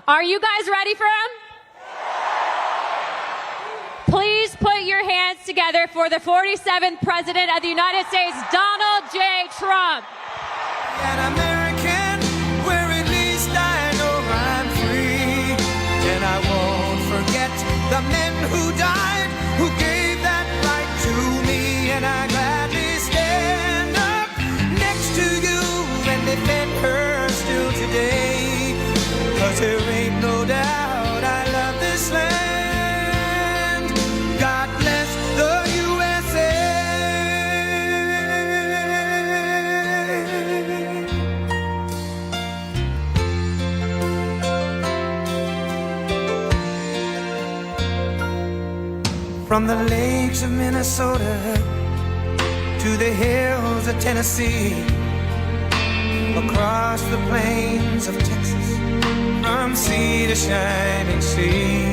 Are you guys ready for him? Please put your hands together for the 47th President of the United States, Donald J. Trump. An American, where at least I know I'm free. And I won't forget the men who died, who gave that right to me. And I gladly stand up next to you and defend her still today. 'Cause there ain't no doubt I love this land. God bless the USA. From the lakes of Minnesota to the hills of Tennessee, across the plains of Texas, from sea to shining sea,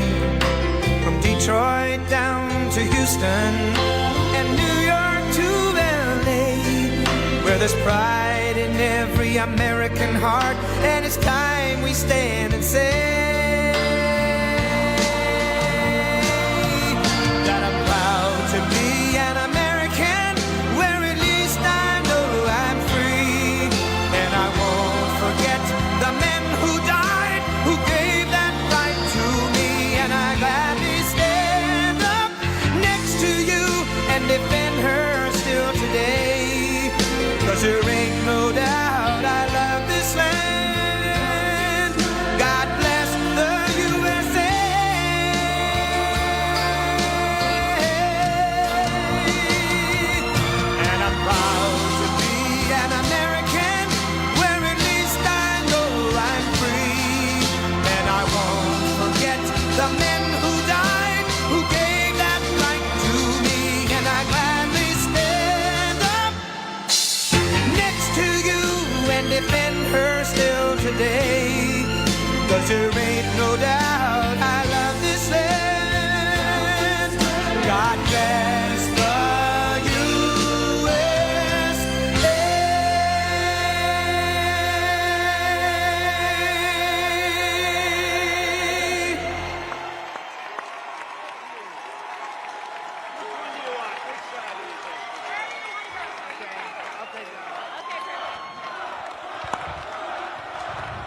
from Detroit down to Houston and New York to LA, where there's pride in every American heart, and it's time we stand and say that I'm proud to be an American, where at least I know I'm free. And I won't forget the men who died, who gave that right to me. And I gladly stand up next to you and defend her still today. 'Cause there ain't no doubt I love this land. God bless the USA. And I'm proud to be an American, where at least I know I'm free. And I won't forget the men who died, who gave that right to me. And I gladly stand up next to you and defend her still today. 'Cause there ain't no doubt I love this land. God bless the USA.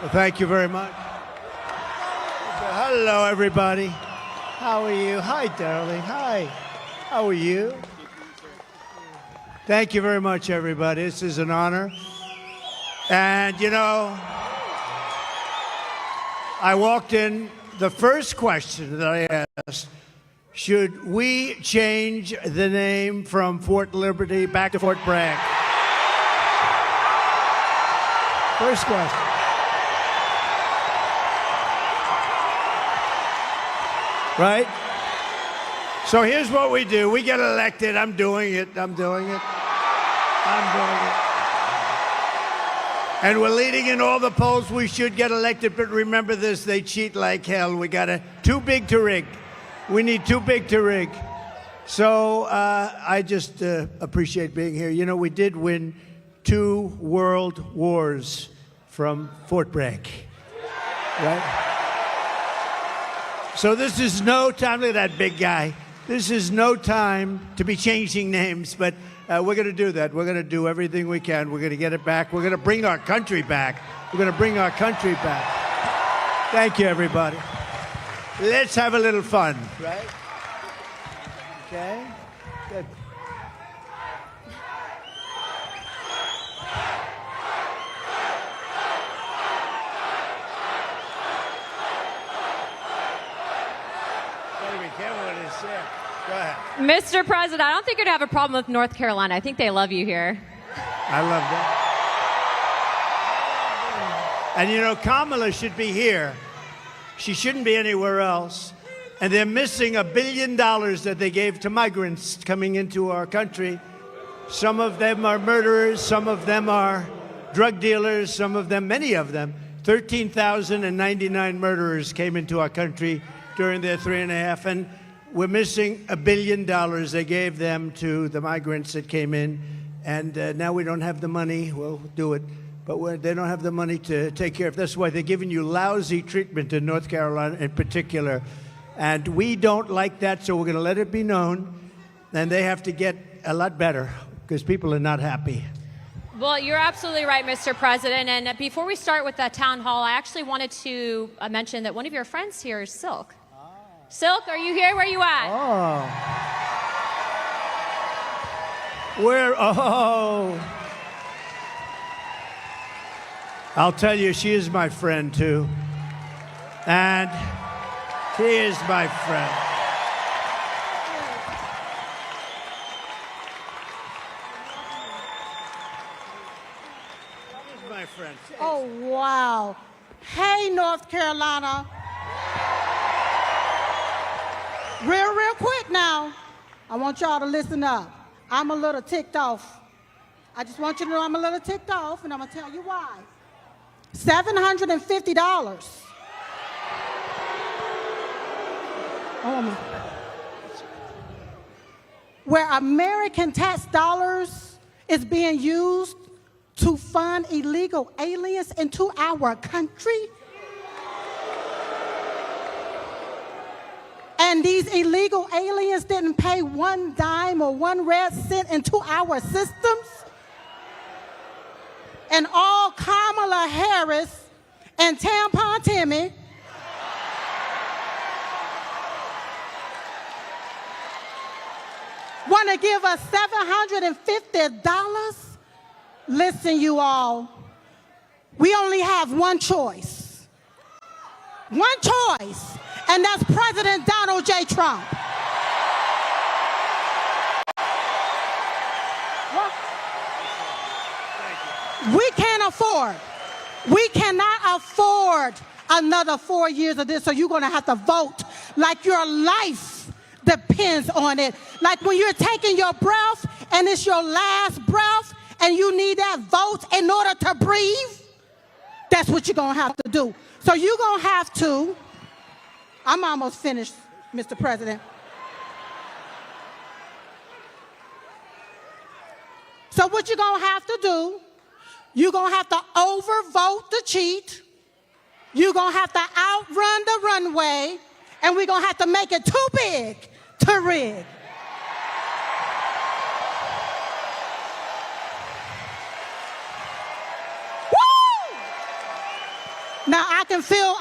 Well, thank you very much. Hello, everybody. How are you? Hi, darling. Hi. How are you? Thank you very much, everybody. This is an honor. And, you know, I walked in, the first question that I asked, should we change the name from Fort Liberty back to Fort Bragg? First question. Right? So here's what we do. We get elected. I'm doing it. I'm doing it. And we're leading in all the polls. We should get elected. But remember this, they cheat like hell. We got too big to rig. We need too big to rig. So I just appreciate being here. You know, we did win 2 world wars from Fort Bragg. Right? So this is no time, look at that big guy. This is no time to be changing names, but we're going to do that. We're going to do everything we can. We're going to get it back. We're going to bring our country back. We're going to bring our country back. Thank you, everybody. Let's have a little fun, right? Okay? Good. Go ahead. Mr. President, I don't think you'd have a problem with North Carolina. I think they love you here. I love that. And you know, Kamala should be here. She shouldn't be anywhere else. And they're missing $1 billion that they gave to migrants coming into our country. Some of them are murderers. Some of them are drug dealers. Some of them, many of them, 13,099 murderers came into our country during their 3.5. And we're missing $1 billion they gave them to the migrants that came in. And now we don't have the money. We'll do it. but they don't have the money to take care of. That's why they're giving you lousy treatment in North Carolina in particular. And we don't like that, so we're going to let it be known. And they have to get a lot better because people are not happy. Well, you're absolutely right, Mr. President. And before we start with the town hall, I actually wanted to mention that one of your friends here is Silk. Silk, are you here? Where are you at? Oh. Where? Oh. I'll tell you, she is my friend, too. And she is my friend. She's my friend. Oh, wow. Hey, North Carolina. Real quick now. I want y'all to listen up. I'm a little ticked off. I just want you to know I'm a little ticked off, and I'm going to tell you why. $750. Oh, my. Where American tax dollars is being used to fund illegal aliens into our country. And these illegal aliens didn't pay one dime or one red cent into our systems. And all Kamala Harris and Tampon Timmy want to give us $750? Listen, you all, we only have one choice. One choice, and that's President Donald J. Trump. We cannot afford another 4 years of this, so you're going to have to vote like your life depends on it. Like when you're taking your breath and it's your last breath and you need that vote in order to breathe, that's what you're going to have to do. So you're going to have to, I'm almost finished, Mr. President. So what you're going to have to do, you're going to have to overvote the cheat. You're going to have to outrun the runway. And we're going to have to make it too big to rig. Woo! Now I can feel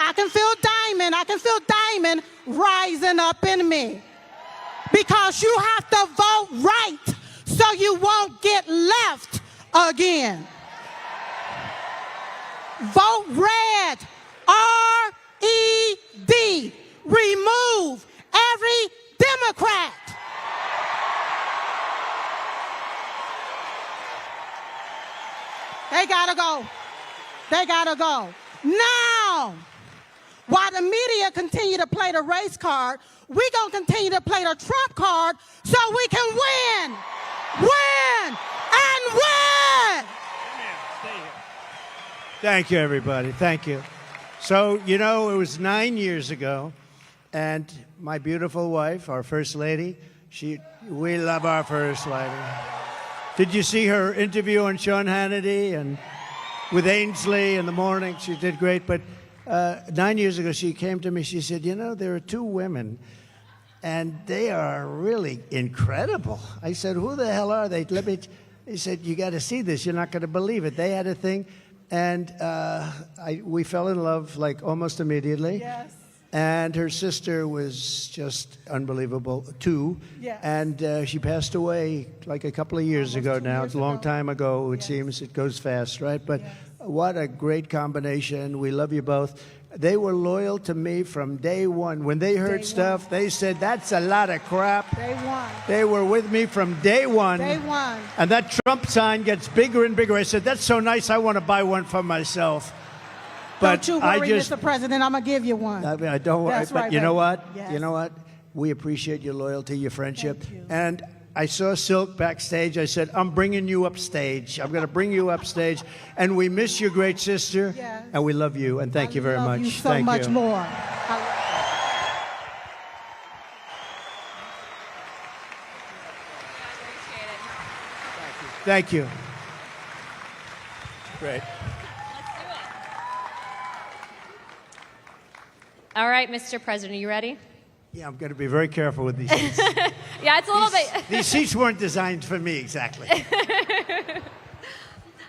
Diamond rising up in me. Because you have to vote right so you won't get left again. Vote red, R-E-D. Remove every Democrat. They gotta go. They gotta go. Now, while the media continue to play the race card, we're gonna continue to play the Trump card so we can win, win, and win. Thank you, everybody. Thank you. So, you know, it was 9 years ago, and my beautiful wife, our First Lady, we love our First Lady. Did you see her interview on Sean Hannity and with Ainsley in the morning? She did great. But 9 years ago, she came to me. She said, you know, there are two women, and they are really incredible. I said, who the hell are they? He said, you got to see this. You're not going to believe it. They had a thing. And we fell in love like almost immediately. Yes. And her sister was just unbelievable too. Yes. And she passed away like a couple of years ago now. It's a long time ago, it Yes. seems. It goes fast, right? But Yes. what a great combination. We love you both. They were loyal to me from day one. When they heard stuff, they said, that's a lot of crap. They won. They were with me from day one. They won. And that Trump sign gets bigger and bigger. I said, that's so nice, I want to buy one for myself. But Don't you worry, Mr. President, I'm going to give you one. I mean, I don't worry. That's But right, you know baby. what? Yes. You know what? We appreciate your loyalty, your friendship. Thank you. And I saw Silk backstage. I said, I'm bringing you upstage. I'm going to bring you upstage. And we miss your great sister. Yes. And we love you. And thank you very I love much. you so Thank much you. more. Thank you. Great. All right, Mr. President, are you ready? Yeah, I'm going to be very careful with these seats. Yeah, it's a little bit. These seats weren't designed for me, exactly.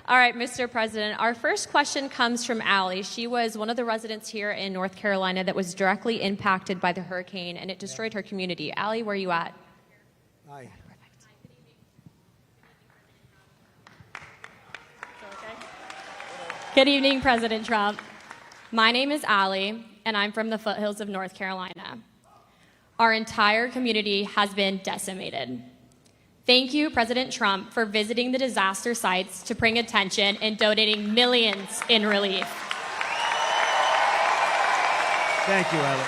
All right, Mr. President, our first question comes from Allie. She was one of the residents here in North Carolina that was directly impacted by the hurricane, and it destroyed her community. Allie, where are you at? Hi. Good evening, President Trump. My name is Allie, and I'm from the foothills of North Carolina. Our entire community has been decimated. Thank you, President Trump, for visiting the disaster sites to bring attention and donating millions in relief. Thank you, Allie.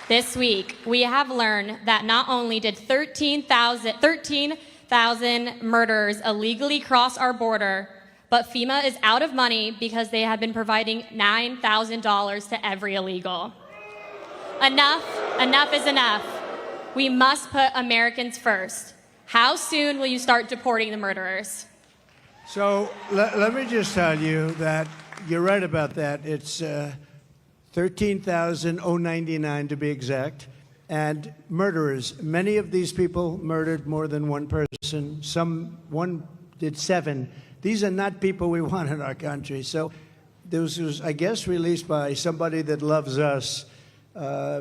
This week, we have learned that not only did 13,000 murderers illegally cross our border, but FEMA is out of money because they have been providing $9,000 to every illegal. Enough is enough. We must put Americans first. How soon will you start deporting the murderers? So let me just tell you that you're right about that. It's 13,099 to be exact. And murderers, many of these people murdered more than one person. One did 7. These are not people we want in our country. So this was, I guess, released by somebody that loves us,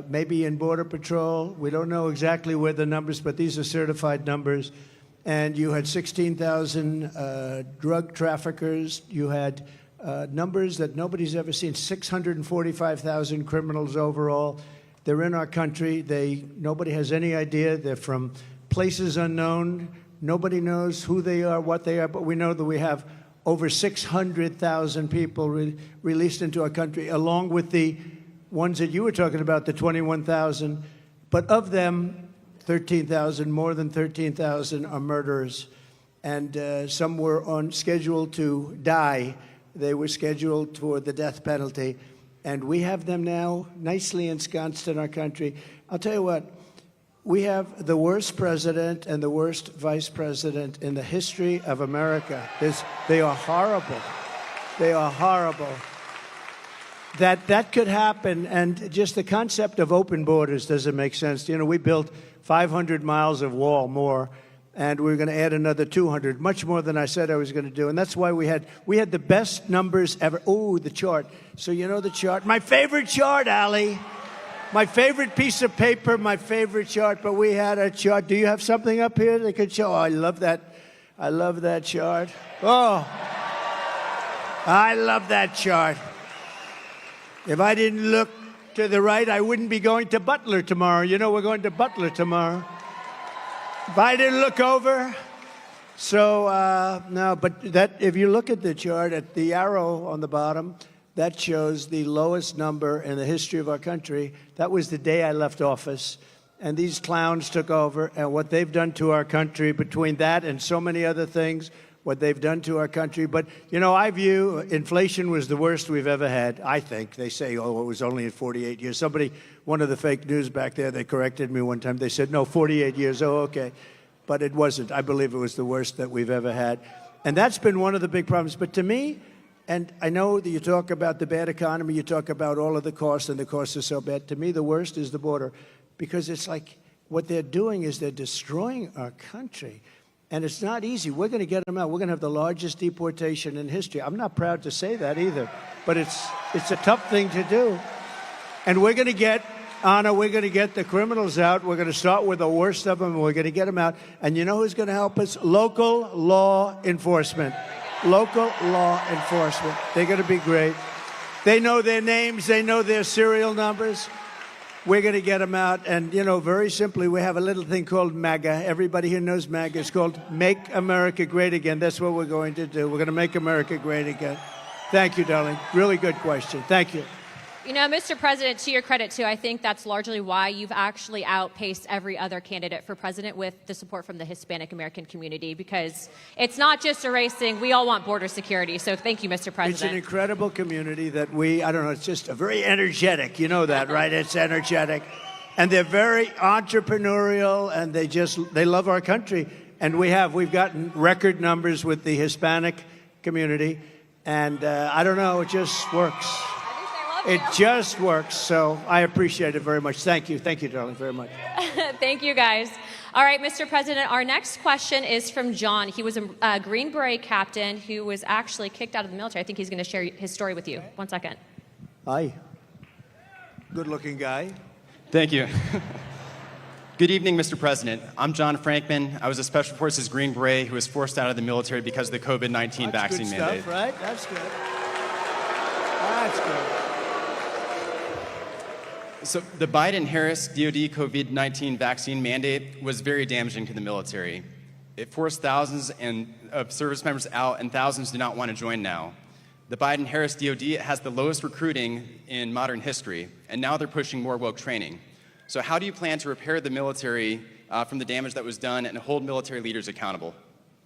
maybe in Border Patrol. We don't know exactly where the numbers, but these are certified numbers. And you had 16,000 drug traffickers. You had numbers that nobody's ever seen, 645,000 criminals overall. They're in our country. Nobody has any idea. They're from places unknown. Nobody knows who they are, what they are, but we know that we have over 600,000 people released into our country, along with the ones that you were talking about, the 21,000. But of them, 13,000, more than 13,000 are murderers. And some were on schedule to die. They were scheduled for the death penalty. And we have them now nicely ensconced in our country. I'll tell you what, we have the worst president and the worst vice president in the history of America. They are horrible. They are horrible. That could happen, and just the concept of open borders doesn't make sense. You know, we built 500 miles of wall more, and we're going to add another 200, much more than I said I was going to do. And that's why we had the best numbers ever. Oh, the chart. So you know the chart? My favorite chart, Allie. My favorite piece of paper, my favorite chart. But we had a chart. Do you have something up here they could show? Oh, I love that. I love that chart. Oh, I love that chart. If I didn't look to the right, I wouldn't be going to Butler tomorrow. You know, we're going to Butler tomorrow. If I didn't look over. So, no, but that, if you look at the chart, at the arrow on the bottom, that shows the lowest number in the history of our country. That was the day I left office. And these clowns took over. And what they've done to our country, between that and so many other things, what they've done to our country. But, you know, I view inflation was the worst we've ever had, I think. They say, oh, it was only in 48 years. Somebody, one of the fake news back there, they corrected me one time. They said, no, 48 years. Oh, okay. But it wasn't. I believe it was the worst that we've ever had. And that's been one of the big problems. But to me, and I know that you talk about the bad economy, you talk about all of the costs, and the costs are so bad. To me, the worst is the border, because it's like what they're doing is they're destroying our country. And it's not easy. We're going to get them out. We're going to have the largest deportation in history. I'm not proud to say that either, but it's a tough thing to do. And we're going to get, Anna, we're going to get the criminals out. We're going to start with the worst of them, and we're going to get them out. And you know who's going to help us? Local law enforcement. Local law enforcement. They're going to be great. They know their names. They know their serial numbers. We're going to get them out. And, you know, very simply, we have a little thing called MAGA. Everybody here knows MAGA. It's called Make America Great Again. That's what we're going to do. We're going to make America great again. Thank you, darling. Really good question. Thank you. You know, Mr. President, to your credit, too, I think that's largely why you've actually outpaced every other candidate for president with the support from the Hispanic American community, because it's not just a race thing. We all want border security. So thank you, Mr. President. It's an incredible community that I don't know, it's just a very energetic. You know that, right? It's energetic. And they're very entrepreneurial, and they love our country. And we've gotten record numbers with the Hispanic community. And I don't know, it just works. I think they It love you. just works. So I appreciate it very much. Thank you. Thank you, darling, very much. Thank you, guys. All right, Mr. President, our next question is from John. He was a Green Beret captain who was actually kicked out of the military. I think he's going to share his story with you. 1 second. Hi. Good-looking guy. Thank you. Good evening, Mr. President. I'm John Frankman. I was a Special Forces Green Beret who was forced out of the military because of the COVID-19 vaccine good mandate. stuff, right? That's good. That's good. So the Biden-Harris DoD COVID-19 vaccine mandate was very damaging to the military. It forced thousands of service members out, and thousands do not want to join now. The Biden-Harris DoD has the lowest recruiting in modern history, and now they're pushing more woke training. So how do you plan to repair the military from the damage that was done and hold military leaders accountable?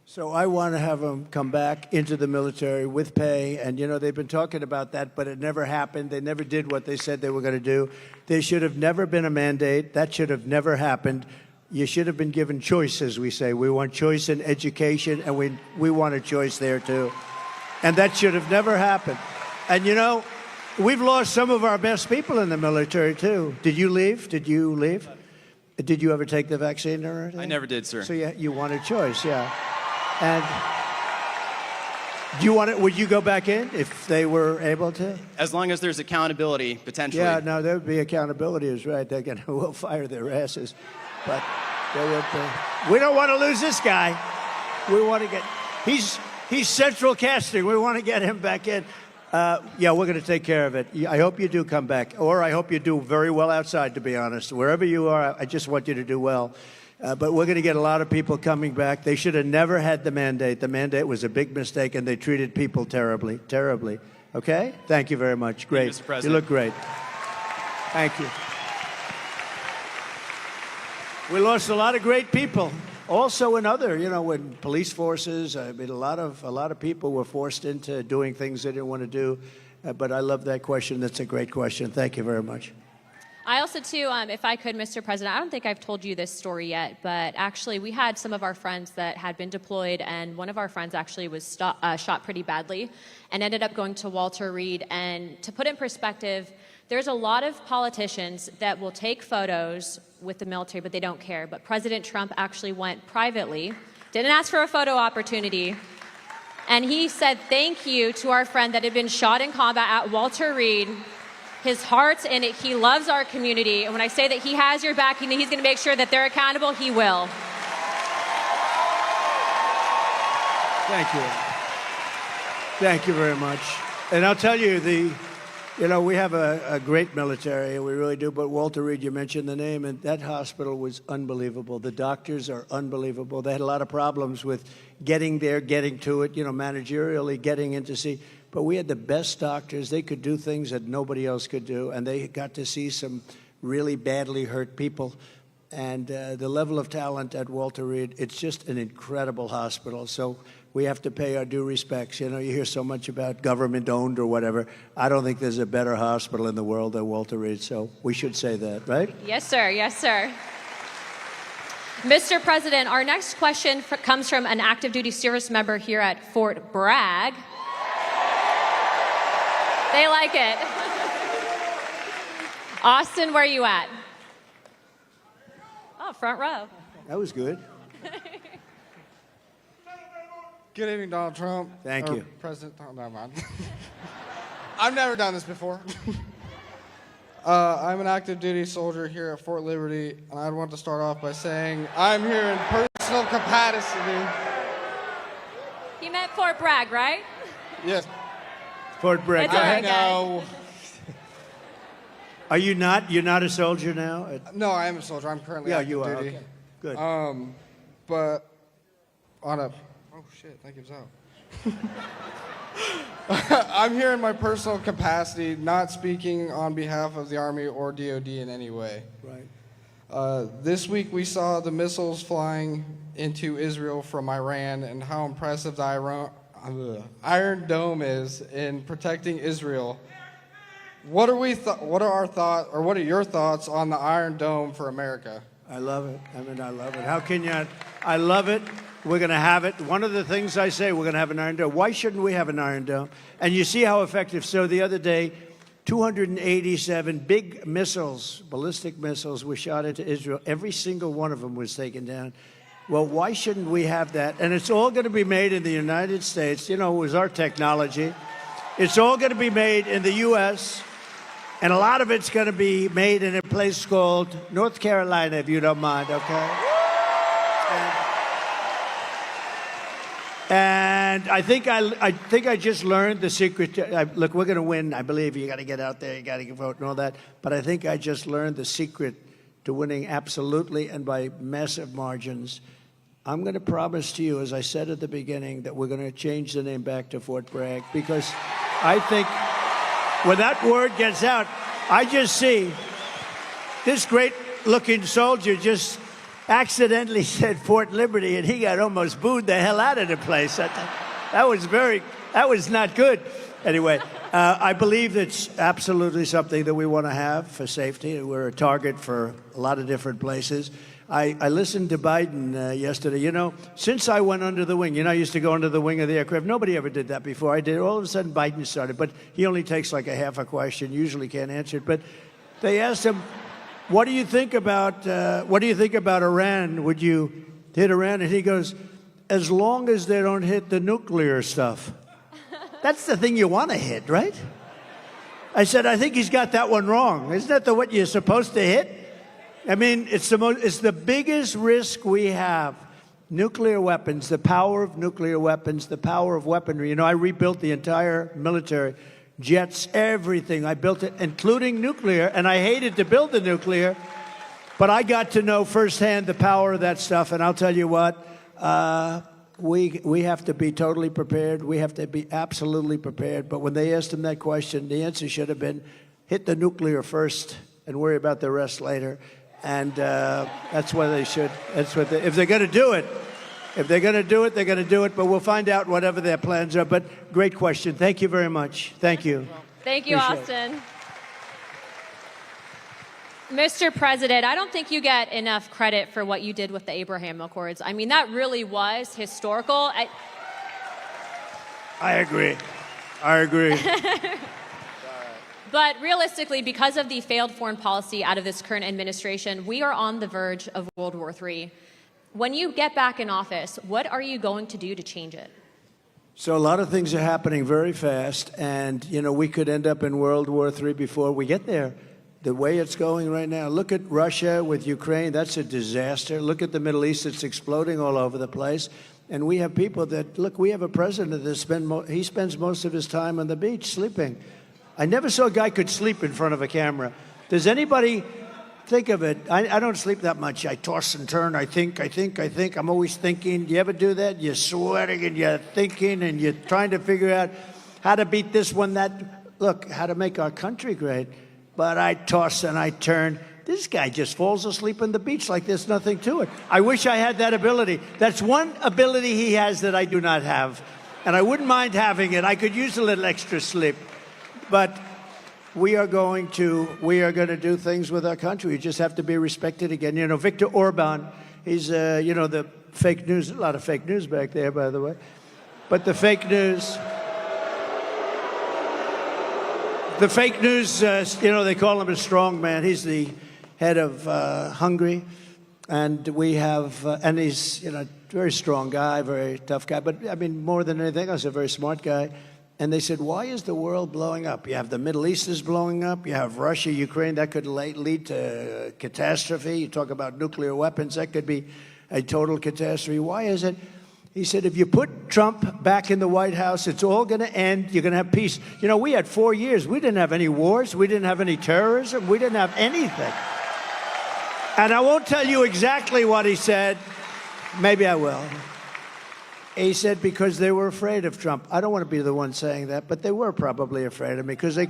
So I want to have them come back into the military with pay. And, you know, they've been talking about that, but it never happened. They never did what they said they were going to do. There should have never been a mandate. That should have never happened. You should have been given choice, as we say. We want choice in education, and we want a choice there, too. And that should have never happened. And, you know, we've lost some of our best people in the military, too. Did you leave? Did you leave? Did you ever take the vaccine or anything? I never did, sir. So you want a choice, yeah. And do you want it? Would you go back in if they were able to? As long as there's accountability, potentially. Yeah, no, there would be accountability, is right. They're going to will fire their asses, but they would. We don't want to lose this guy. We want to get. He's central casting. We want to get him back in. Yeah, we're going to take care of it. I hope you do come back, or I hope you do very well outside. To be honest, wherever you are, I just want you to do well. But we're going to get a lot of people coming back. They should have never had the mandate. The mandate was a big mistake, and they treated people terribly, terribly. Okay? Thank you very much. Great. Mr. President. You look great. Thank you. We lost a lot of great people. Also in other, you know, in police forces, I mean, a lot of people were forced into doing things they didn't want to do. But I love that question. That's a great question. Thank you very much. I also, too, if I could, Mr. President, I don't think I've told you this story yet, but actually we had some of our friends that had been deployed, and one of our friends actually was shot pretty badly and ended up going to Walter Reed. And to put in perspective, there's a lot of politicians that will take photos with the military, but they don't care. But President Trump actually went privately, didn't ask for a photo opportunity, and he said thank you to our friend that had been shot in combat at Walter Reed. His heart's in it. He loves our community. And when I say that he has your back and he's going to make sure that they're accountable, he will. Thank you. Thank you very much. And I'll tell you, we have a great military, we really do. But Walter Reed, you mentioned the name, and that hospital was unbelievable. The doctors are unbelievable. They had a lot of problems with getting there, getting to it, managerially getting in to see. But we had the best doctors. They could do things that nobody else could do, and they got to see some really badly hurt people. And the level of talent at Walter Reed, it's just an incredible hospital. So we have to pay our due respects. You hear so much about government-owned or whatever. I don't think there's a better hospital in the world than Walter Reed, so we should say that, right? Yes, sir. Yes, sir. Mr. President, our next question comes from an active duty service member here at Fort Bragg. They like it. Austin, where are you at? Oh, front row. That was good. Good evening, Donald Trump. Thank you. President, never mind. I've never done this before. I'm an active duty soldier here at Fort Liberty, and I'd want to start off by saying I'm here in personal capacity. You meant Fort Bragg, right? Yes. Fort Bragg. It's all right, guys. No. Are you not? You're not a soldier now? No, I am a soldier. I'm currently Yeah, active you are. duty. Okay. Good. But on a... Oh, shit, that gives out. I'm here in my personal capacity, not speaking on behalf of the Army or DOD in any way. Right. This week we saw the missiles flying into Israel from Iran and how impressive the Iron Dome is in protecting Israel. What are your thoughts on the Iron Dome for America? I love it. I love it. How can you? I love it. We're going to have it. One of the things I say, we're going to have an Iron Dome. Why shouldn't we have an Iron Dome? And you see how effective. So the other day, 287 big missiles, ballistic missiles, were shot into Israel. Every single one of them was taken down. Well, why shouldn't we have that? And it's all going to be made in the United States. You know, it was our technology. It's all going to be made in the U.S., and a lot of it's going to be made in a place called North Carolina, if you don't mind, okay? And I think I just learned the secret. Look, we're going to win. I believe you got to get out there, you got to vote and all that. But I think I just learned the secret to winning absolutely and by massive margins. I'm going to promise to you, as I said at the beginning, that we're going to change the name back to Fort Bragg, because I think when that word gets out, I just see this great-looking soldier just accidentally said Fort Liberty, and he got almost booed the hell out of the place. That was not good. Anyway, I believe it's absolutely something that we want to have for safety. We're a target for a lot of different places. I listened to Biden yesterday. You know, since I went under the wing, you know, I used to go under the wing of the aircraft. Nobody ever did that before. I did. All of a sudden, Biden started, but he only takes like a half a question. Usually can't answer it. But they asked him, "What do you think about Iran? Would you hit Iran?" And he goes, "As long as they don't hit the nuclear stuff." That's the thing you want to hit, right? I said, I think he's got that one wrong. Isn't that what you're supposed to hit? I mean, it's the biggest risk we have. Nuclear weapons, the power of nuclear weapons, the power of weaponry. You know, I rebuilt the entire military, jets, everything. I built it, including nuclear, and I hated to build the nuclear, but I got to know firsthand the power of that stuff, and I'll tell you what, we have to be totally prepared. We have to be absolutely prepared. But when they asked him that question, the answer should have been, hit the nuclear first and worry about the rest later. And that's what they should. That's what if they're going to do it. If they're going to do it, they're going to do it. But we'll find out whatever their plans are. But great question. Thank you very much. Thank you. Thank you, Austin. Mr. President, I don't think you get enough credit for what you did with the Abraham Accords. I mean, that really was historical. I agree. I agree. But realistically, because of the failed foreign policy out of this current administration, we are on the verge of World War III. When you get back in office, what are you going to do to change it? So a lot of things are happening very fast, and, you know, we could end up in World War III before we get there. The way it's going right now, look at Russia with Ukraine, that's a disaster. Look at the Middle East, it's exploding all over the place. And we have people that, look, we have a president that he spends most of his time on the beach sleeping. I never saw a guy could sleep in front of a camera. Does anybody think of it? I don't sleep that much. I toss and turn. I think. I'm always thinking. Do you ever do that? You're sweating and you're thinking and you're trying to figure out how to beat this one, that. Look, how to make our country great. But I toss and I turn. This guy just falls asleep on the beach like there's nothing to it. I wish I had that ability. That's one ability he has that I do not have. And I wouldn't mind having it. I could use a little extra sleep. But we are going to do things with our country. We just have to be respected again. You know, Viktor Orban, he's, you know, the fake news, a lot of fake news back there, by the way. But the fake news, you know, they call him a strong man. He's the head of Hungary. And we have, and he's, you know, very strong guy, very tough guy. But, I mean, more than anything else, a very smart guy. And they said, why is the world blowing up? You have the Middle East is blowing up. You have Russia, Ukraine. That could lead to catastrophe. You talk about nuclear weapons. That could be a total catastrophe. Why is it? He said, if you put Trump back in the White House, it's all going to end. You're going to have peace. You know, we had 4 years. We didn't have any wars. We didn't have any terrorism. We didn't have anything. And I won't tell you exactly what he said. Maybe I will. He said because they were afraid of Trump. I don't want to be the one saying that, but they were probably afraid of me because they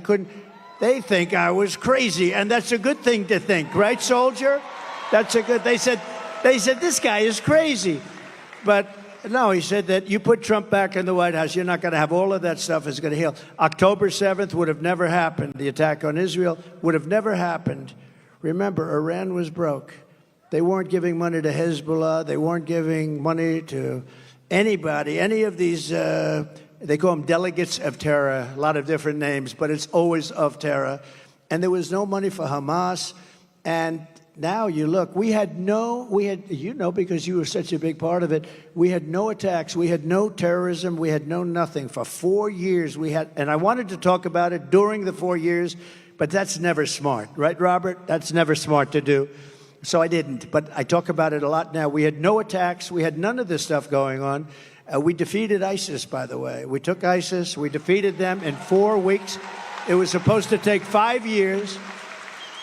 think I was crazy. And that's a good thing to think, right, soldier? They said, this guy is crazy. But no, he said that you put Trump back in the White House, you're not going to have all of that stuff is going to heal. October 7th would have never happened. The attack on Israel would have never happened. Remember, Iran was broke. They weren't giving money to Hezbollah. They weren't giving money to anybody, any of these, they call them delegates of terror, a lot of different names, but it's always of terror. And there was no money for Hamas. And now you look, you know, because you were such a big part of it, we had no attacks, we had no terrorism, we had no nothing. For 4 years and I wanted to talk about it during the 4 years, but that's never smart, right, Robert? That's never smart to do. So I didn't, but I talk about it a lot now. We had no attacks. We had none of this stuff going on. We defeated ISIS, by the way. We took ISIS. We defeated them in 4 weeks. It was supposed to take 5 years.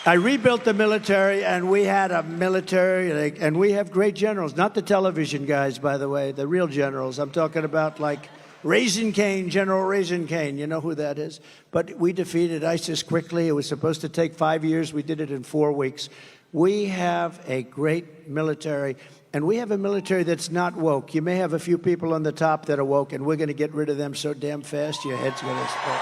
I rebuilt the military, and we had a military, and we have great generals, not the television guys, by the way, the real generals. I'm talking about like Raisin Cane, General Raisin Cane. You know who that is? But we defeated ISIS quickly. It was supposed to take 5 years. We did it in 4 weeks. We have a great military, and we have a military that's not woke. You may have a few people on the top that are woke, and we're going to get rid of them so damn fast, your head's going to explode.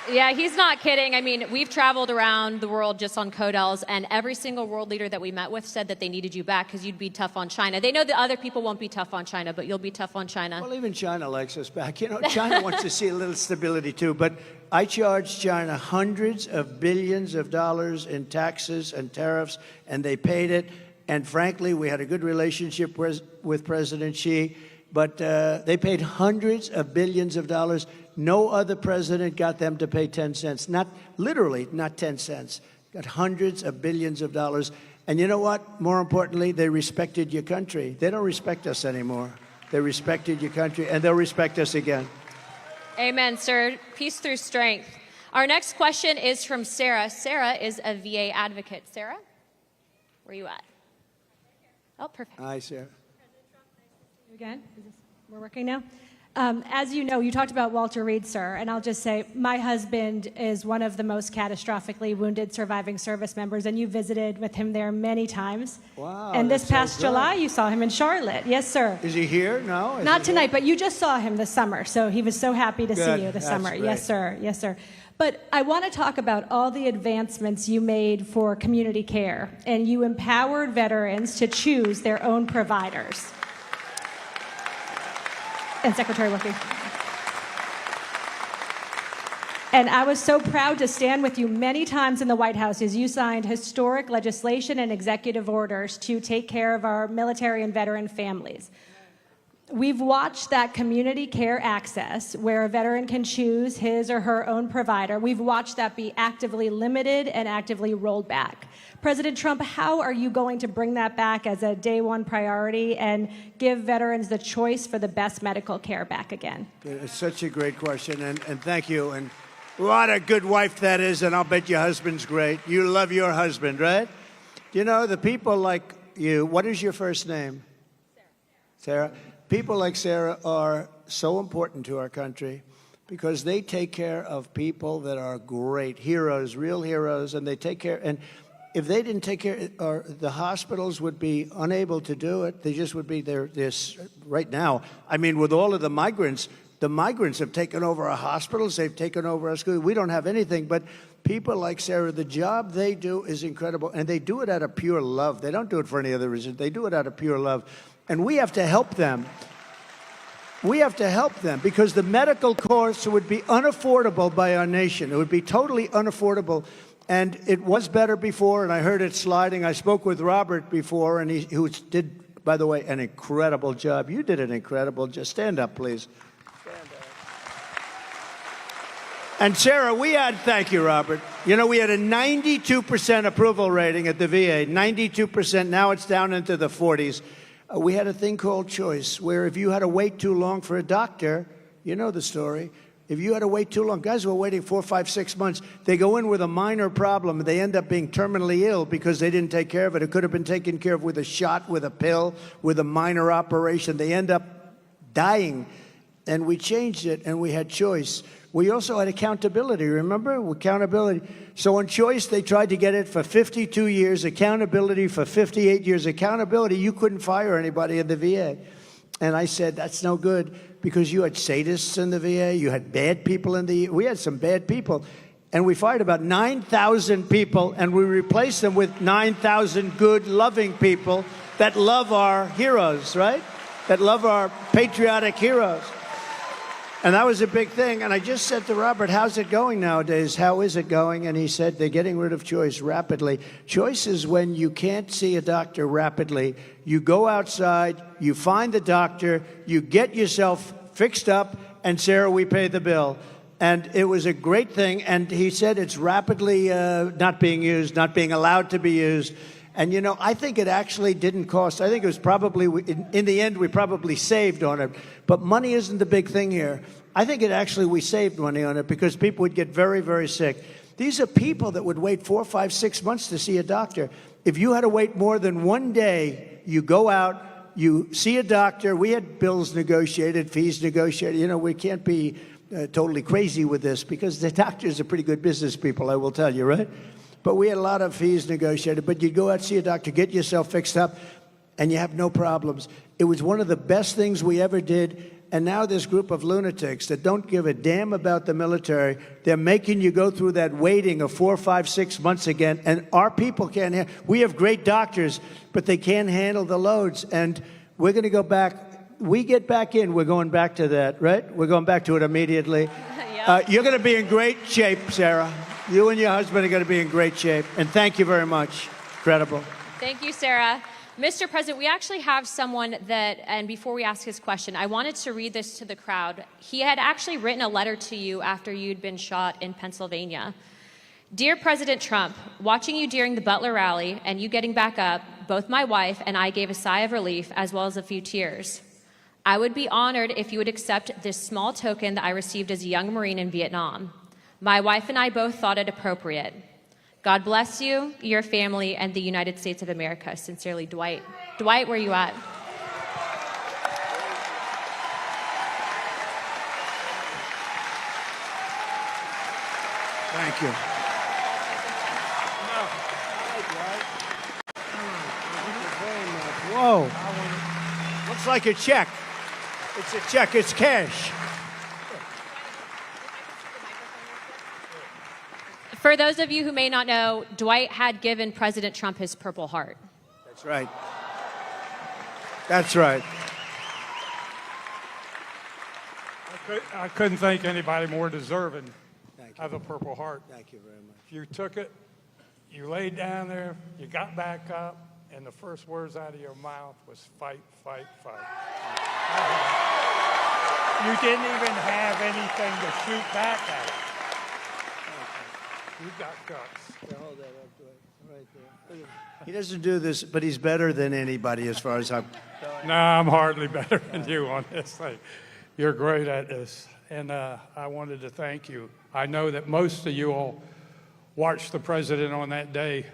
Yeah, he's not kidding. I mean, we've traveled around the world just on CODELs, and every single world leader that we met with said that they needed you back because you'd be tough on China. They know that other people won't be tough on China, but you'll be tough on China. Well, even China likes us back. You know, China wants to see a little stability, too. But I charged China hundreds of billions of dollars in taxes and tariffs, and they paid it. And frankly, we had a good relationship with President Xi, but they paid hundreds of billions of dollars. No other president got them to pay 10 cents. Not literally, not 10 cents. Got hundreds of billions of dollars. And you know what? More importantly, they respected your country. They don't respect us anymore. They respected your country, and they'll respect us again. Amen, sir. Peace through strength. Our next question is from Sarah. Sarah is a VA advocate. Sarah, where are you at? Oh, perfect. Hi, Sarah. Again, we're working now. As you know, you talked about Walter Reed, sir, and I'll just say my husband is one of the most catastrophically wounded surviving service members, and you visited with him there many times. Wow. And this past July, you saw him in Charlotte. Yes, sir. Is he here? No? Not tonight, but you just saw him this summer, so he was so happy to see you this That's summer. great. Yes, sir. Yes, sir. But I want to talk about all the advancements you made for community care, and you empowered veterans to choose their own providers. And Secretary Wilkie. And I was so proud to stand with you many times in the White House as you signed historic legislation and executive orders to take care of our military and veteran families. We've watched that community care access where a veteran can choose his or her own provider. We've watched that be actively limited and actively rolled back. President Trump, how are you going to bring that back as a day one priority and give veterans the choice for the best medical care back again? It's such a great question, and thank you. And what a good wife that is, and I'll bet your husband's great. You love your husband, right? You know, the people like you, what is your first name? Sarah. People like Sarah are so important to our country because they take care of people that are great heroes, real heroes, and they take care. And if they didn't take care, or the hospitals would be unable to do it. They just would be there. Right now, I mean, with all of the migrants have taken over our hospitals. They've taken over our schools. We don't have anything, but people like Sarah, the job they do is incredible, and they do it out of pure love. They don't do it for any other reason. They do it out of pure love. And we have to help them. We have to help them because the medical costs would be unaffordable by our nation. It would be totally unaffordable. And it was better before, and I heard it sliding. I spoke with Robert before, and who did, by the way, an incredible job. You did an incredible job. Stand up, please. Stand up. And Sarah, thank you, Robert. You know, we had a 92% approval rating at the VA, 92%. Now it's down into the 40s. We had a thing called choice, where if you had to wait too long for a doctor, you know the story. If you had to wait too long, guys were waiting 4, 5, 6 months. They go in with a minor problem. They end up being terminally ill because they didn't take care of it. It could have been taken care of with a shot, with a pill, with a minor operation. They end up dying. And we changed it, and we had choice. We also had accountability, remember? Accountability. So on choice, they tried to get it for 52 years, accountability for 58 years. Accountability, you couldn't fire anybody in the VA. And I said, that's no good, because you had sadists in the VA, you had bad people we had some bad people. And we fired about 9,000 people, and we replaced them with 9,000 good, loving people that love our heroes, right? That love our patriotic heroes. And that was a big thing. And I just said to Robert, how's it going nowadays? How is it going? And he said, they're getting rid of choice rapidly. Choice is when you can't see a doctor rapidly. You go outside, you find the doctor, you get yourself fixed up, and Sarah, we pay the bill. And it was a great thing. And he said it's rapidly not being used, not being allowed to be used. And, you know, I think it actually didn't cost. I think it was probably, in the end, we probably saved on it. But money isn't the big thing here. I think we saved money on it because people would get very, very sick. These are people that would wait 4, 5, 6 months to see a doctor. If you had to wait more than one day, you go out, you see a doctor. We had bills negotiated, fees negotiated. You know, we can't be totally crazy with this because the doctors are pretty good business people, I will tell you, right? But we had a lot of fees negotiated. But you'd go out, see a doctor, get yourself fixed up, and you have no problems. It was one of the best things we ever did. And now this group of lunatics that don't give a damn about the military, they're making you go through that waiting of 4, 5, 6 months again. And our people can't handle. We have great doctors, but they can't handle the loads. And we're going to go back. We get back in, we're going back to that, right? We're going back to it immediately. Yep. You're going to be in great shape, Sarah. You and your husband are going to be in great shape. And thank you very much. Incredible. Thank you, Sarah. Mr. President, we actually have someone that, and before we ask his question, I wanted to read this to the crowd. He had actually written a letter to you after you'd been shot in Pennsylvania. Dear President Trump, watching you during the Butler rally and you getting back up, both my wife and I gave a sigh of relief as well as a few tears. I would be honored if you would accept this small token that I received as a young Marine in Vietnam. My wife and I both thought it appropriate. God bless you, your family, and the United States of America. Sincerely, Dwight. Dwight, where are you at? Thank you. Whoa. Looks like a check. It's a check. It's cash. For those of you who may not know, Dwight had given President Trump his Purple Heart. That's right. That's right. I couldn't think anybody more deserving of a Purple Heart. Thank you very much. You took it, you laid down there, you got back up, and the first words out of your mouth was fight, fight, fight. You didn't even have anything to shoot back at. You got guts. Hold that up, Dwight. Right there. He doesn't do this, but he's better than anybody as far as I'm... No, I'm hardly better than you on this thing. You're great at this, and I wanted to thank you. I know that most of you all watched the president on that day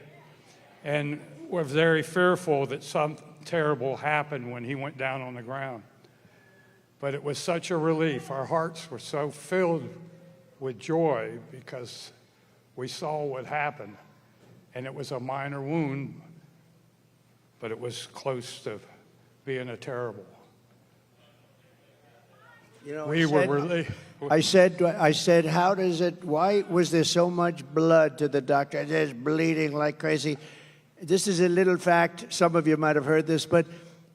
and were very fearful that something terrible happened when he went down on the ground. But it was such a relief. Our hearts were so filled with joy because we saw what happened, and it was a minor wound, but it was close to being a terrible. You know, We were really... I said, how does it, why was there so much blood to the doctor? Just bleeding like crazy. This is a little fact. Some of you might have heard this, but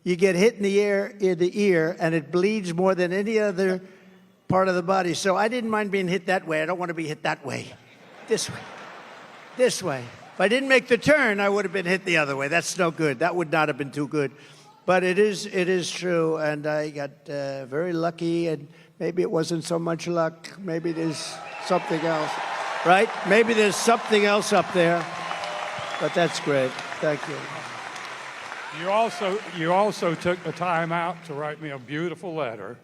you get hit in the ear, and it bleeds more than any other part of the body. So I didn't mind being hit that way. I don't want to be hit that way. This way. This way. If I didn't make the turn, I would have been hit the other way. That's no good. That would not have been too good. But it is true, and I got very lucky, and maybe it wasn't so much luck. Maybe there's something else, right? Maybe there's something else up there. But that's great. Thank you. You also took the time out to write me a beautiful letter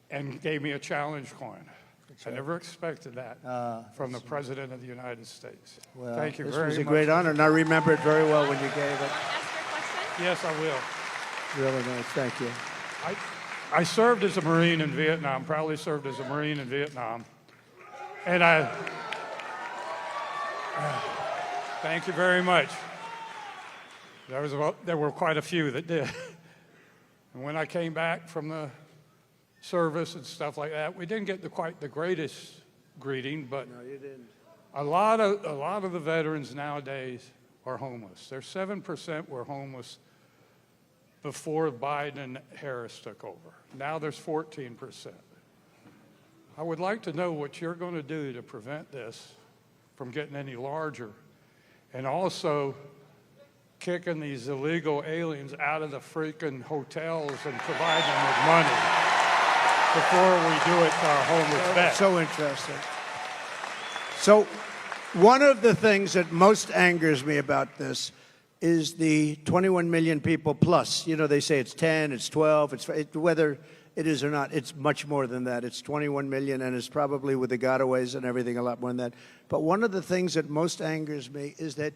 and gave me a challenge coin. I never expected that from the President of the United States. Well, thank you very much. This was a great honor, and I remember it very well when you gave it. Yes, I will. Really nice. Thank you. I served as a Marine in Vietnam, proudly served as a Marine in Vietnam. And thank you very much. There were quite a few that did. And when I came back from the service and stuff like that, we didn't get quite the greatest greeting, but No, you didn't. a lot of the veterans nowadays are homeless. There's 7% were homeless before Biden and Harris took over. Now there's 14%. I would like to know what you're going to do to prevent this from getting any larger, and also kicking these illegal aliens out of the freaking hotels and providing them with money before we do it to our homeless vets. So interesting. So one of the things that most angers me about this is the 21 million people plus. You know, they say it's 10, it's 12, whether it is or not, it's much more than that. It's 21 million, and it's probably with the gotaways and everything a lot more than that. But one of the things that most angers me is that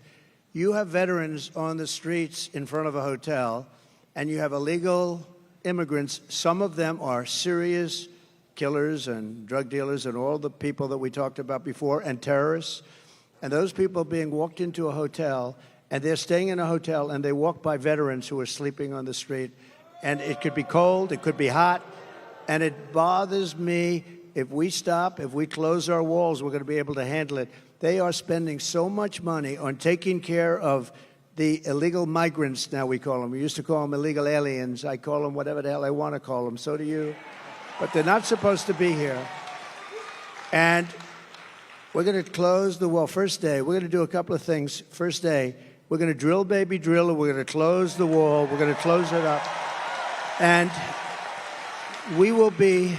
you have veterans on the streets in front of a hotel, and you have illegal immigrants. Some of them are serious killers and drug dealers and all the people that we talked about before, and terrorists. And those people being walked into a hotel, and they're staying in a hotel, and they walk by veterans who are sleeping on the street. And it could be cold, it could be hot, and it bothers me. If we stop, if we close our walls, we're going to be able to handle it. They are spending so much money on taking care of the illegal migrants, now we call them. We used to call them illegal aliens. I call them whatever the hell I want to call them. So do you. But they're not supposed to be here. And we're going to close the wall. First day, we're going to do a couple of things. First day, we're going to drill, baby, drill, and we're going to close the wall. We're going to close it up. And we're going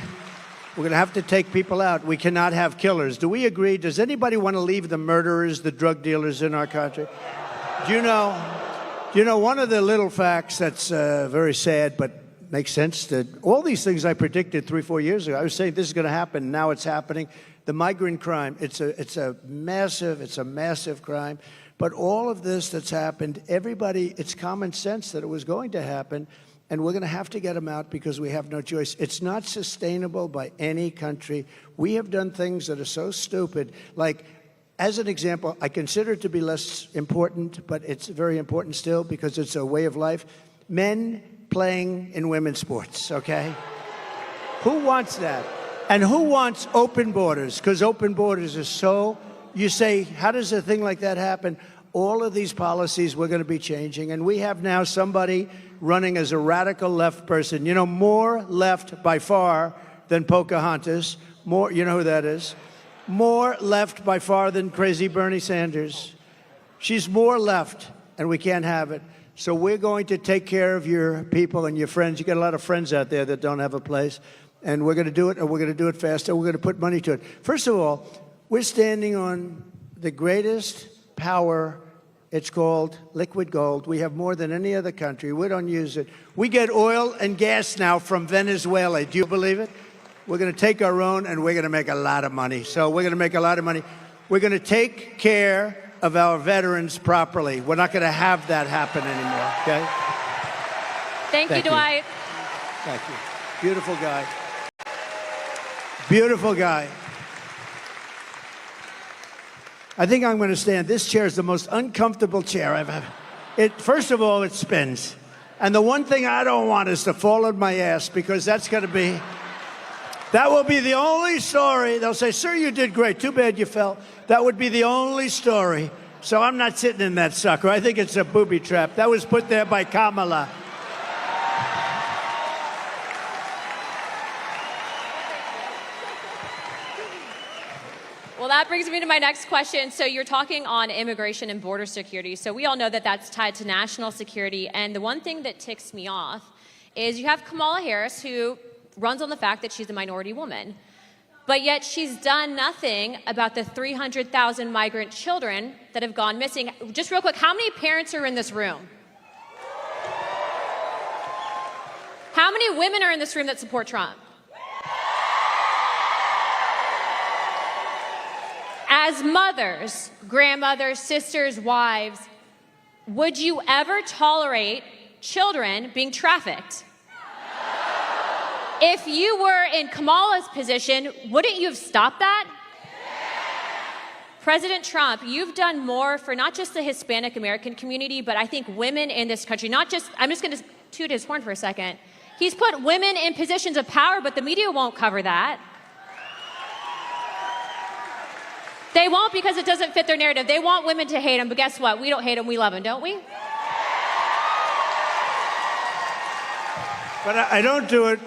to have to take people out. We cannot have killers. Do we agree? Does anybody want to leave the murderers, the drug dealers in our country? Do you know one of the little facts that's very sad but makes sense? That all these things I predicted 3-4 years ago, I was saying this is going to happen. Now it's happening. The migrant crime, it's a massive crime. But all of this that's happened, everybody, it's common sense that it was going to happen. And we're going to have to get them out because we have no choice. It's not sustainable by any country. We have done things that are so stupid. Like, as an example, I consider it to be less important, but it's very important still because it's a way of life. Men playing in women's sports, okay? Who wants that? And who wants open borders? Because open borders is so, you say, how does a thing like that happen? All of these policies we're going to be changing, and we have now somebody running as a radical left person. You know, more left by far than Pocahontas. More, you know who that is? More left by far than crazy Bernie Sanders. She's more left, and we can't have it. So we're going to take care of your people and your friends. You got a lot of friends out there that don't have a place, and we're going to do it, and we're going to do it fast, and we're going to put money to it. First of all, we're standing on the greatest power. It's called liquid gold. We have more than any other country. We don't use it. We get oil and gas now from Venezuela. Do you believe it? We're going to take our own, and we're going to make a lot of money. So we're going to make a lot of money. We're going to take care of our veterans properly. We're not going to have that happen anymore, okay? Thank you, Dwight. Thank you. Beautiful guy. Beautiful guy. I think I'm going to stand. This chair is the most uncomfortable chair I've ever. First of all, it spins. And the one thing I don't want is to fall on my ass, because that will be the only story. They'll say, sir, you did great. Too bad you fell. That would be the only story. So I'm not sitting in that sucker. I think it's a booby trap. That was put there by Kamala. Well, that brings me to my next question. So you're talking on immigration and border security. So we all know that that's tied to national security. And the one thing that ticks me off is you have Kamala Harris, who runs on the fact that she's a minority woman. But yet she's done nothing about the 300,000 migrant children that have gone missing. Just real quick, how many parents are in this room? How many women are in this room that support Trump? As mothers, grandmothers, sisters, wives, would you ever tolerate children being trafficked? If you were in Kamala's position, wouldn't you have stopped that? President Trump, you've done more for not just the Hispanic American community, but I think women in this country, not just, I'm just going to toot his horn for a second. He's put women in positions of power, but the media won't cover that. They won't because it doesn't fit their narrative. They want women to hate him, but guess what? We don't hate him, we love him, don't we? But I don't do it.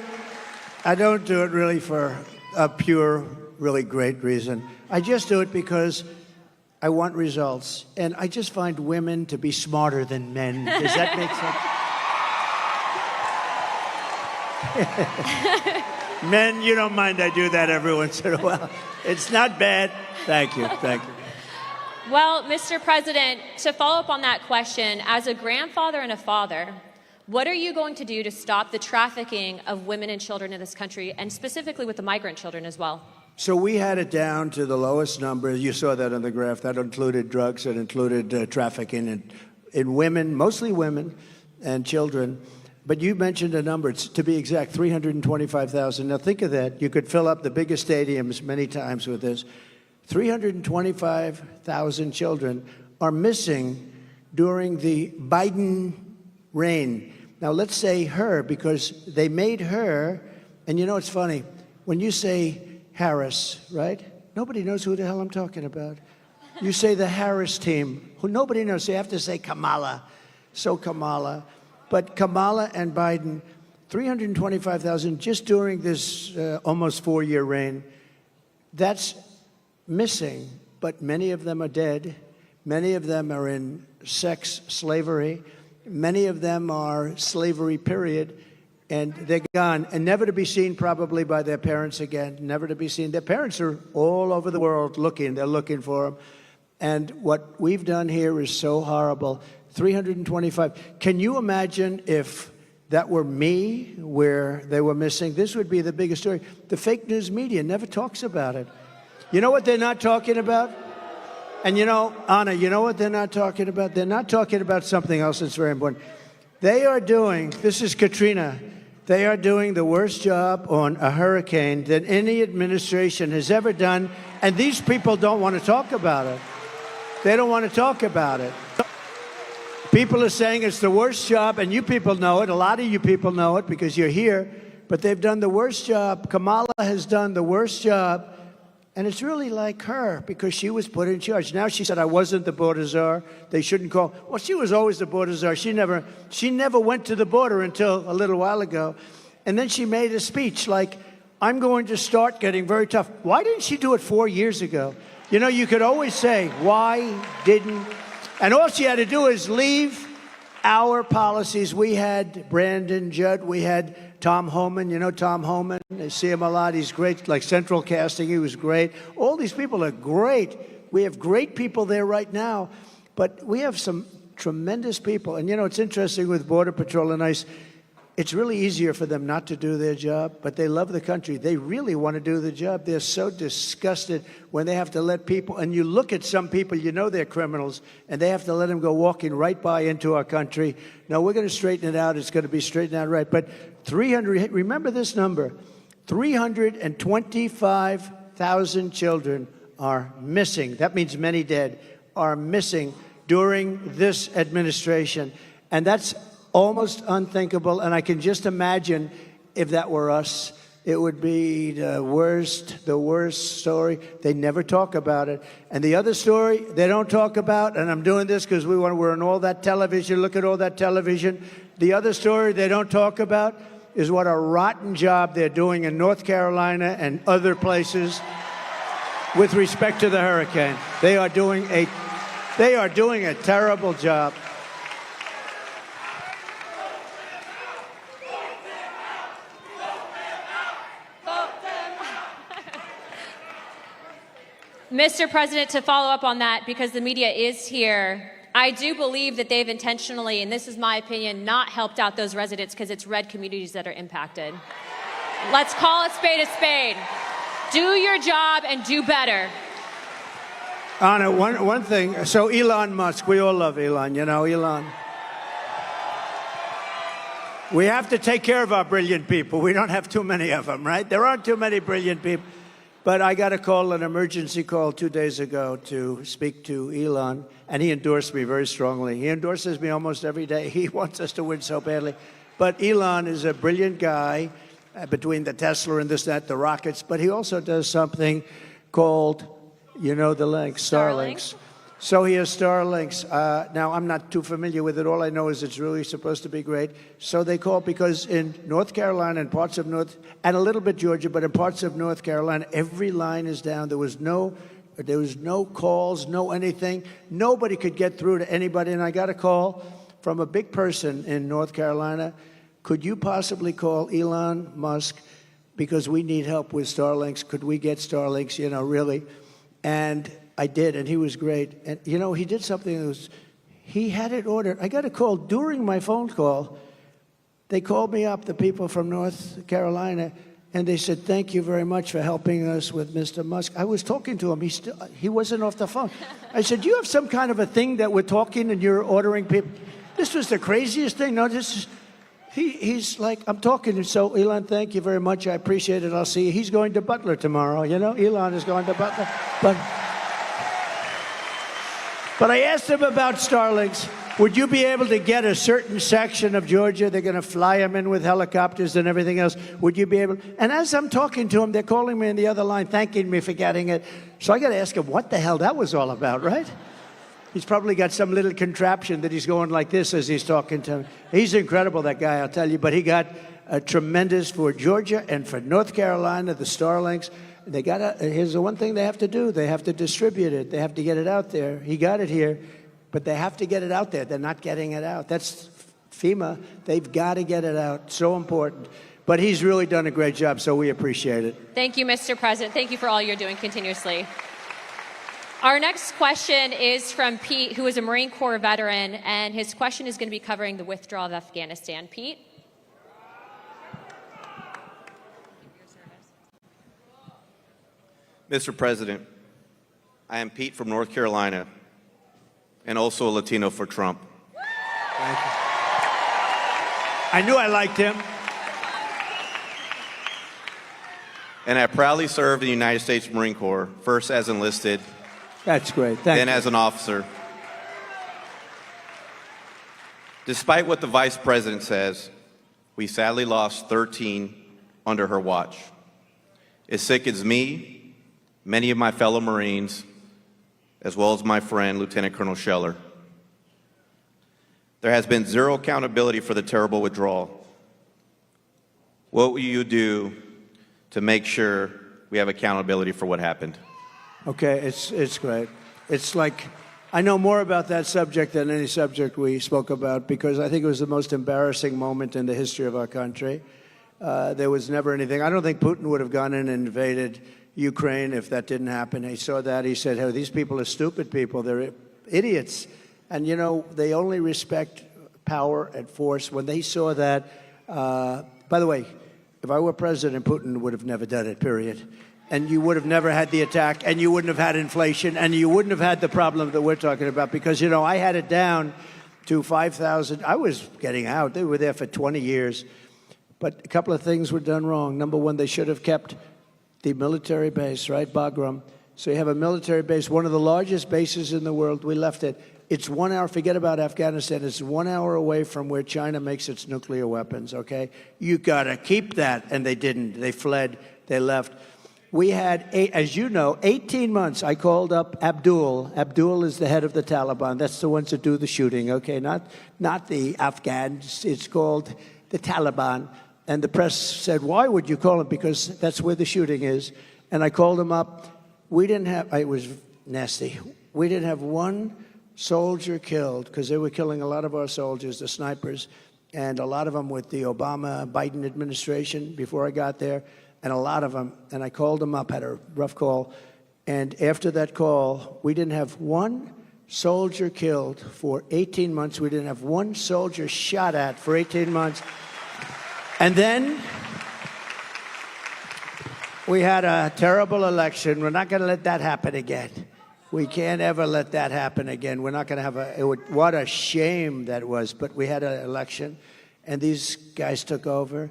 I don't do it really for a pure, really great reason. I just do it because I want results. And I just find women to be smarter than men. Does that make sense? Men, you don't mind I do that every once in a while. It's not bad. Thank you. Thank you. Well, Mr. President, to follow up on that question, as a grandfather and a father, what are you going to do to stop the trafficking of women and children in this country, and specifically with the migrant children as well? So we had it down to the lowest number. You saw that on the graph. That included drugs. That included trafficking in women, mostly women and children. But you mentioned a number. It's, to be exact, 325,000. Now think of that. You could fill up the biggest stadiums many times with this. 325,000 children are missing during the Biden reign. Now let's say her, because they made her, and you know it's funny, when you say Harris, right? Nobody knows who the hell I'm talking about. You say the Harris team, who nobody knows. So you have to say Kamala. So Kamala. But Kamala and Biden, 325,000 just during this almost 4-year reign. That's missing, but many of them are dead. Many of them are in sex slavery. Many of them are slavery, period. And they're gone, and never to be seen probably by their parents again, never to be seen. Their parents are all over the world looking. They're looking for them. And what we've done here is so horrible. 325. Can you imagine if that were me, where they were missing? This would be the biggest story. The fake news media never talks about it. You know what they're not talking about? And you know, Anna, you know what they're not talking about? They're not talking about something else that's very important. They are doing, this is Katrina, they are doing the worst job on a hurricane that any administration has ever done, and these people don't want to talk about it. They don't want to talk about it. People are saying it's the worst job, and you people know it. A lot of you people know it because you're here, but they've done the worst job. Kamala has done the worst job, and it's really like her because she was put in charge. Now she said, I wasn't the border czar. They shouldn't call. Well, she was always the border czar. She never went to the border until a little while ago. And then she made a speech like, I'm going to start getting very tough. Why didn't she do it 4 years ago? You know, you could always say, why didn't? And all she had to do is leave our policies. We had Brandon Judd. We had Tom Homan. You know Tom Homan? I see him a lot. He's great, like Central Casting. He was great. All these people are great. We have great people there right now. But we have some tremendous people. And, you know, it's interesting with Border Patrol and ICE. It's really easier for them not to do their job, but they love the country. They really want to do the job. They're so disgusted when they have to let people, and you look at some people, you know they're criminals, and they have to let them go walking right by into our country. No, we're going to straighten it out. It's going to be straightened out right. But 300, remember this number, 325,000 children are missing. That means many dead are missing during this administration. And that's almost unthinkable, and I can just imagine if that were us, it would be the worst story. They never talk about it. And the other story they don't talk about, and I'm doing this because we're on all that television, look at all that television. The other story they don't talk about is what a rotten job they're doing in North Carolina and other places with respect to the hurricane. They are doing a terrible job. Mr. President, to follow up on that, because the media is here, I do believe that they've intentionally, and this is my opinion, not helped out those residents because it's red communities that are impacted. Let's call a spade a spade. Do your job and do better. Anna, one thing. So Elon Musk, we all love Elon, you know, Elon. We have to take care of our brilliant people. We don't have too many of them, right? There aren't too many brilliant people. But I got a call, an emergency call 2 days ago to speak to Elon, and he endorsed me very strongly. He endorses me almost every day. He wants us to win so badly. But Elon is a brilliant guy between the Tesla and this, that, the rockets. But he also does something called, you know, the link, Starlinks. So he has Starlinks. Now, I'm not too familiar with it. All I know is it's really supposed to be great. So they call, because in North Carolina and parts of and a little bit Georgia, but in parts of North Carolina, every line is down. There was no calls, no anything. Nobody could get through to anybody. And I got a call from a big person in North Carolina. Could you possibly call Elon Musk, because we need help with Starlinks? Could we get Starlinks, you know, really? And I did, and he was great. And, you know, he did something he had it ordered. I got a call during my phone call. They called me up, the people from North Carolina, and they said, thank you very much for helping us with Mr. Musk. I was talking to him. He wasn't off the phone. I said, do you have some kind of a thing that we're talking and you're ordering people? This was the craziest thing. No, this is... He's like, I'm talking, so Elon, thank you very much. I appreciate it. I'll see you. He's going to Butler tomorrow, you know? Elon is going to Butler. But I asked him about Starlinks. Would you be able to get a certain section of Georgia? They're going to fly them in with helicopters and everything else. Would you be able? And as I'm talking to him, they're calling me on the other line, thanking me for getting it. So I got to ask him what the hell that was all about, right? He's probably got some little contraption that he's going like this as he's talking to me. He's incredible, that guy, I'll tell you. But he got a tremendous for Georgia and for North Carolina, the Starlinks. They got here's the one thing they have to do. They have to distribute it. They have to get it out there. He got it here, but they have to get it out there. They're not getting it out. That's FEMA. They've got to get it out. So important. But he's really done a great job, so we appreciate it. Thank you, Mr. President. Thank you for all you're doing continuously. Our next question is from Pete, who is a Marine Corps veteran, and his question is going to be covering the withdrawal of Afghanistan. Pete? Mr. President, I am Pete from North Carolina, and also a Latino for Trump. Thank you. I knew I liked him. And I proudly served in the United States Marine Corps, first as enlisted, That's great. Thank then you. as an officer. Despite what the Vice President says, we sadly lost 13 under her watch. It sickens me, many of my fellow Marines, as well as my friend, Lieutenant Colonel Scheller. There has been zero accountability for the terrible withdrawal. What will you do to make sure we have accountability for what happened? Okay, it's great. It's like, I know more about that subject than any subject we spoke about, because I think it was the most embarrassing moment in the history of our country. There was never anything. I don't think Putin would have gone in and invaded Ukraine if that didn't happen. He saw that. He said, hey, these people are stupid people. They're idiots. And, you know, they only respect power and force. When they saw that, by the way, if I were president, Putin would have never done it, period. And you would have never had the attack, and you wouldn't have had inflation, and you wouldn't have had the problem that we're talking about, because, you know, I had it down to 5,000. I was getting out. They were there for 20 years. But a couple of things were done wrong. Number one, they should have kept the military base, right, Bagram. So you have a military base, one of the largest bases in the world. We left it. It's 1 hour, forget about Afghanistan, it's 1 hour away from where China makes its nuclear weapons, okay? You got to keep that, and they didn't. They fled, they left. We had, as you know, 18 months. I called up Abdul. Abdul is the head of the Taliban. That's the ones that do the shooting, okay? Not the Afghans. It's called the Taliban. And the press said, why would you call him? Because that's where the shooting is. And I called him up. We didn't have, it was nasty. We didn't have one soldier killed, because they were killing a lot of our soldiers, the snipers, and a lot of them with the Obama-Biden administration before I got there, and a lot of them. And I called them up, had a rough call. And after that call, we didn't have one soldier killed for 18 months. We didn't have one soldier shot at for 18 months. And then we had a terrible election. We're not going to let that happen again. We can't ever let that happen again. We're not going to have what a shame that was. But we had an election, and these guys took over,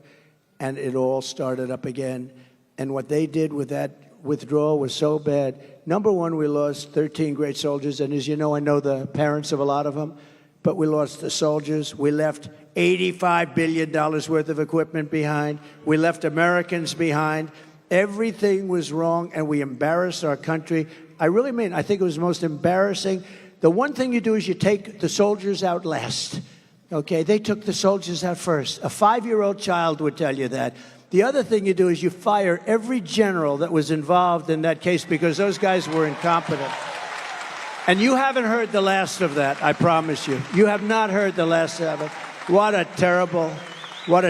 and it all started up again. And what they did with that withdrawal was so bad. Number one, we lost 13 great soldiers. And as you know, I know the parents of a lot of them. but we lost the soldiers. We left $85 billion worth of equipment behind. We left Americans behind. Everything was wrong, and we embarrassed our country. I really mean, I think it was the most embarrassing. The one thing you do is you take the soldiers out last. Okay, they took the soldiers out first. A 5-year-old child would tell you that. The other thing you do is you fire every general that was involved in that case because those guys were incompetent. And you haven't heard the last of that, I promise you. You have not heard the last of it. What a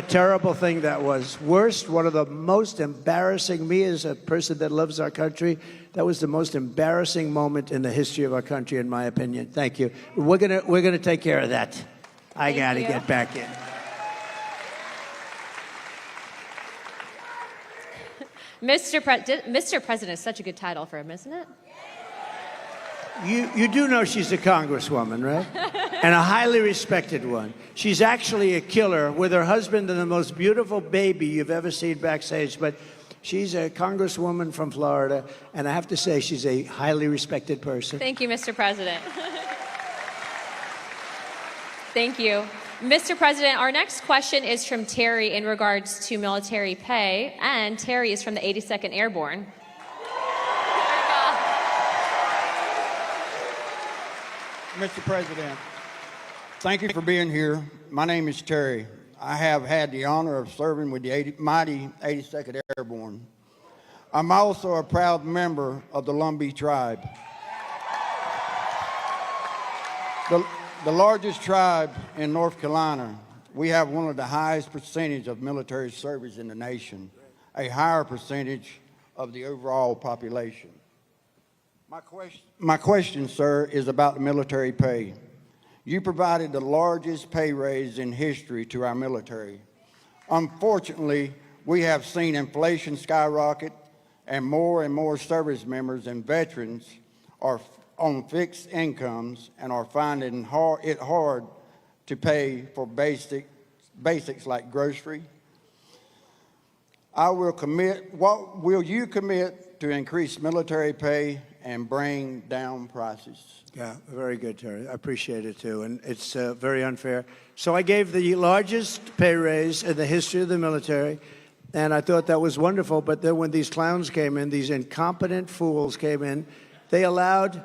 terrible thing that was. Worst, one of the most embarrassing, me as a person that loves our country, that was the most embarrassing moment in the history of our country, in my opinion. Thank you. We're gonna take care of that. I gotta get back in. Mr. President is such a good title for him, isn't it? You do know she's a congresswoman, right? And a highly respected one. She's actually a killer with her husband and the most beautiful baby you've ever seen backstage. But she's a congresswoman from Florida, and I have to say she's a highly respected person. Thank you, Mr. President. Thank you. Mr. President, our next question is from Terry in regards to military pay, and Terry is from the 82nd Airborne. Mr. President, thank you for being here. My name is Terry. I have had the honor of serving with the mighty 82nd Airborne. I'm also a proud member of the Lumbee tribe. The largest tribe in North Carolina. We have one of the highest percentage of military service in the nation, a higher percentage of the overall population. My question, sir, is about the military pay. You provided the largest pay raise in history to our military. Unfortunately, we have seen inflation skyrocket, and more service members and veterans are on fixed incomes and are finding it hard to pay for basics like grocery. What will you commit to increase military pay and bring down prices? Yeah, very good, Terry. I appreciate it, too. And it's very unfair. So I gave the largest pay raise in the history of the military, and I thought that was wonderful. But then when these clowns came in, these incompetent fools came in, they allowed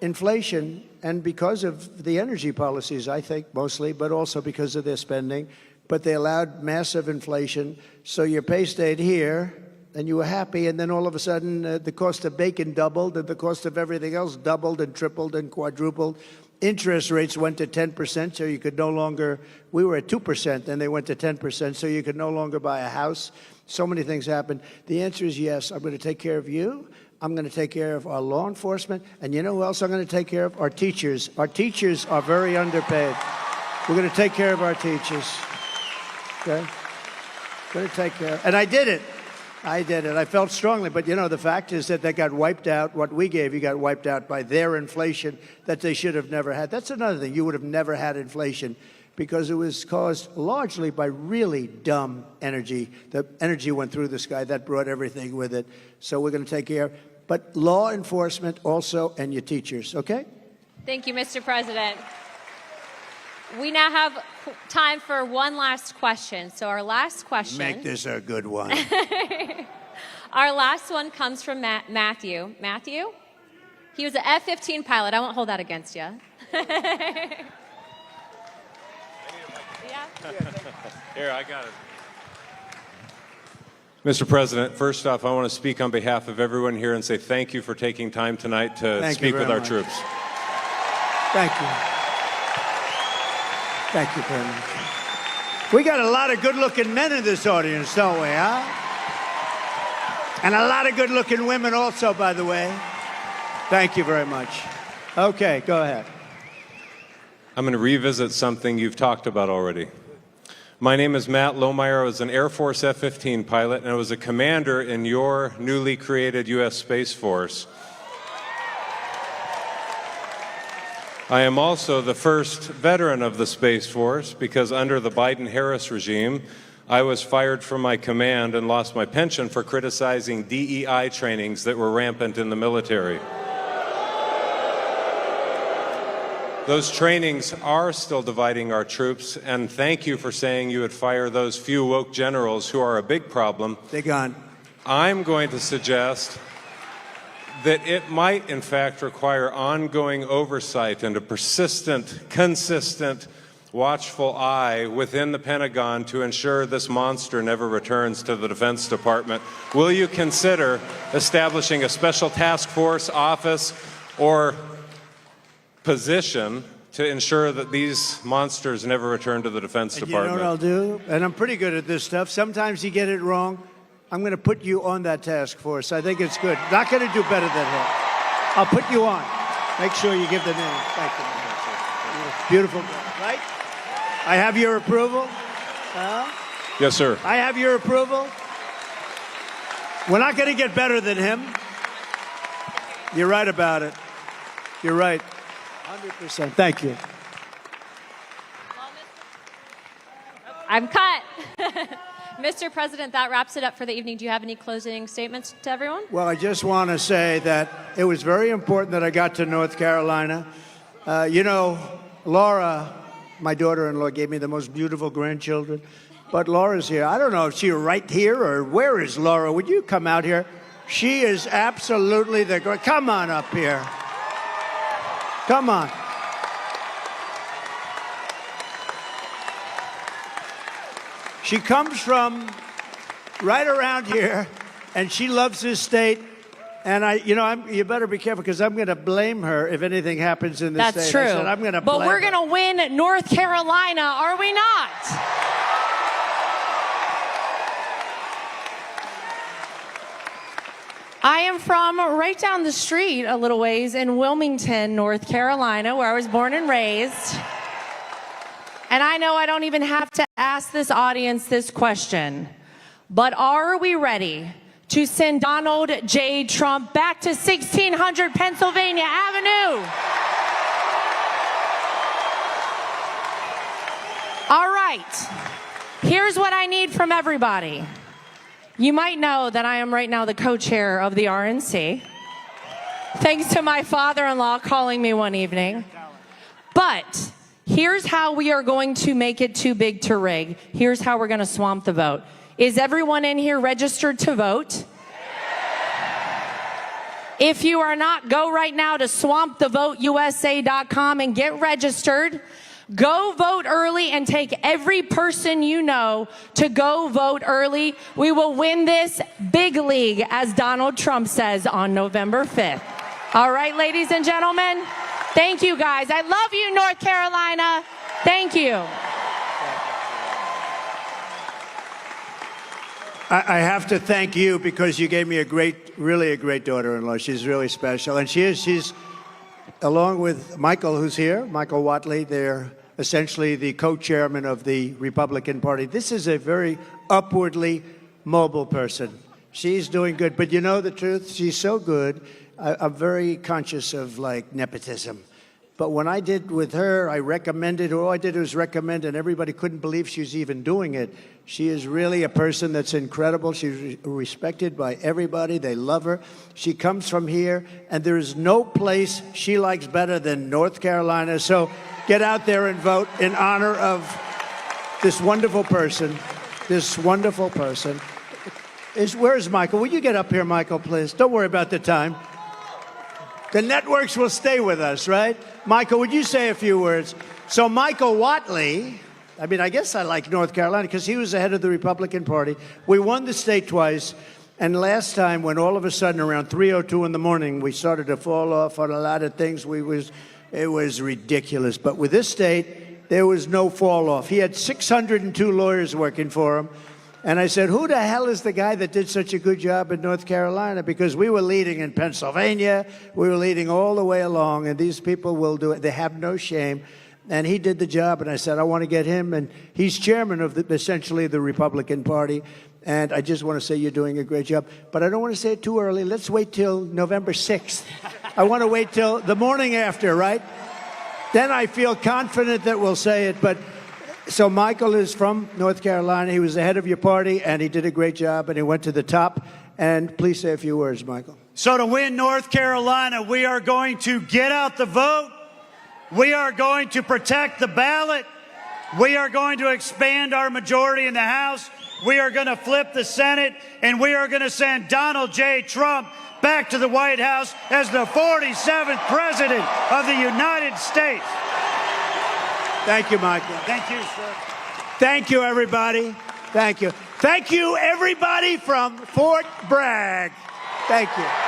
inflation, and because of the energy policies, I think, mostly, but also because of their spending, but they allowed massive inflation, so your pay stayed here, and you were happy, and then all of a sudden the cost of bacon doubled, and the cost of everything else doubled and tripled and quadrupled. Interest rates went to 10%, so you could no longer, we were at 2%, and they went to 10%, so you could no longer buy a house. So many things happened. The answer is yes, I'm going to take care of you. I'm going to take care of our law enforcement. And you know who else I'm going to take care of? Our teachers. Our teachers are very underpaid. We're going to take care of our teachers. Okay? Going to take care of, and I did it. I felt strongly. But, you know, the fact is that they got wiped out. What we gave you got wiped out by their inflation that they should have never had. That's another thing. You would have never had inflation because it was caused largely by really dumb energy. The energy went through the sky. That brought everything with it. So we're going to take care. But law enforcement also, and your teachers, okay? Thank you, Mr. President. We now have time for one last question. So our last question. Make this a good one. Our last one comes from Matthew. Matthew? He was an F-15 pilot. I won't hold that against you. Here, I got it. Mr. President, first off, I want to speak on behalf of everyone here and say thank you for taking time tonight to speak with our troops. Thank you. Thank you very much. We got a lot of good-looking men in this audience, don't we, huh? And a lot of good-looking women also, by the way. Thank you very much. Okay, go ahead. I'm going to revisit something you've talked about already. My name is Matt Lohmeyer. I was an Air Force F-15 pilot, and I was a commander in your newly created U.S. Space Force. I am also the first veteran of the Space Force because under the Biden-Harris regime, I was fired from my command and lost my pension for criticizing DEI trainings that were rampant in the military. Those trainings are still dividing our troops, and thank you for saying you would fire those few woke generals who are a big problem. They're gone. I'm going to suggest that it might, in fact, require ongoing oversight and a persistent, consistent, watchful eye within the Pentagon to ensure this monster never returns to the Defense Department. Will you consider establishing a special task force, office, or position to ensure that these monsters never return to the Defense Department? You know what I'll do? And I'm pretty good at this stuff. Sometimes you get it wrong. I'm going to put you on that task force. I think it's good. Not going to do better than him. I'll put you on. Make sure you give the name. Thank you. Beautiful, right? I have your approval. Yes, sir. I have your approval. We're not going to get better than him. You're right about it. You're right. 100%. Thank you. I'm cut. Mr. President, that wraps it up for the evening. Do you have any closing statements to everyone? Well, I just want to say that it was very important that I got to North Carolina. You know, Laura, my daughter-in-law, gave me the most beautiful grandchildren. But Laura's here. I don't know if she's right here or where is Laura. Would you come out here? She is absolutely the great. Come on up here. Come on. She comes from right around here, and she loves this state. And you better be careful because I'm going to blame her if anything happens in this state. That's true. I said, I'm going to but blame we're her. going to win North Carolina, are we not? I am from right down the street a little ways in Wilmington, North Carolina, where I was born and raised. And I know I don't even have to ask this audience this question, but are we ready to send Donald J. Trump back to 1600 Pennsylvania Avenue? All right, here's what I need from everybody. You might know that I am right now the co-chair of the RNC, thanks to my father-in-law calling me one evening. But here's how we are going to make it too big to rig. Here's how we're going to swamp the vote. Is everyone in here registered to vote? If you are not, go right now to swampthevoteusa.com and get registered. Go vote early and take every person you know to go vote early. We will win this big league, as Donald Trump says, on November 5th. All right, ladies and gentlemen, thank you guys. I love you, North Carolina. Thank you. I have to thank you because you gave me really a great daughter-in-law. She's really special. And she's along with Michael, who's here, Michael Whatley. They're essentially the co-chairman of the Republican Party. This is a very upwardly mobile person. She's doing good. But you know the truth? She's so good. I'm very conscious of, like, nepotism. But when I did with her, I recommended, all I did was recommend, and everybody couldn't believe she was even doing it. She is really a person that's incredible. She's respected by everybody. They love her. She comes from here, and there is no place she likes better than North Carolina. So get out there and vote in honor of this wonderful person, Where's Michael? Will you get up here, Michael, please? Don't worry about the time. The networks will stay with us, right? Michael, would you say a few words? So Michael Whatley, I mean, I guess I like North Carolina because he was the head of the Republican Party. We won the state twice. And last time, when all of a sudden around 3:02 in the morning, we started to fall off on a lot of things, it was ridiculous. But with this state, there was no fall off. He had 602 lawyers working for him. And I said, who the hell is the guy that did such a good job in North Carolina? Because we were leading in Pennsylvania. We were leading all the way along. And these people will do it. They have no shame. And he did the job. And I said, I want to get him. And he's chairman of essentially the Republican Party. And I just want to say you're doing a great job. But I don't want to say it too early. Let's wait till November 6th. I want to wait till the morning after, right? Then I feel confident that we'll say it. But so Michael is from North Carolina. He was the head of your party, and he did a great job, and he went to the top. And please say a few words, Michael. So to win North Carolina, we are going to get out the vote, We are going to protect the ballot. We are going to expand our majority in the House. We are going to flip the Senate, and we are going to send Donald J. Trump back to the White House as the 47th President of the United States. Thank you, Michael. Thank you, sir. Thank you, everybody. Thank you. Thank you, everybody from Fort Bragg. Thank you.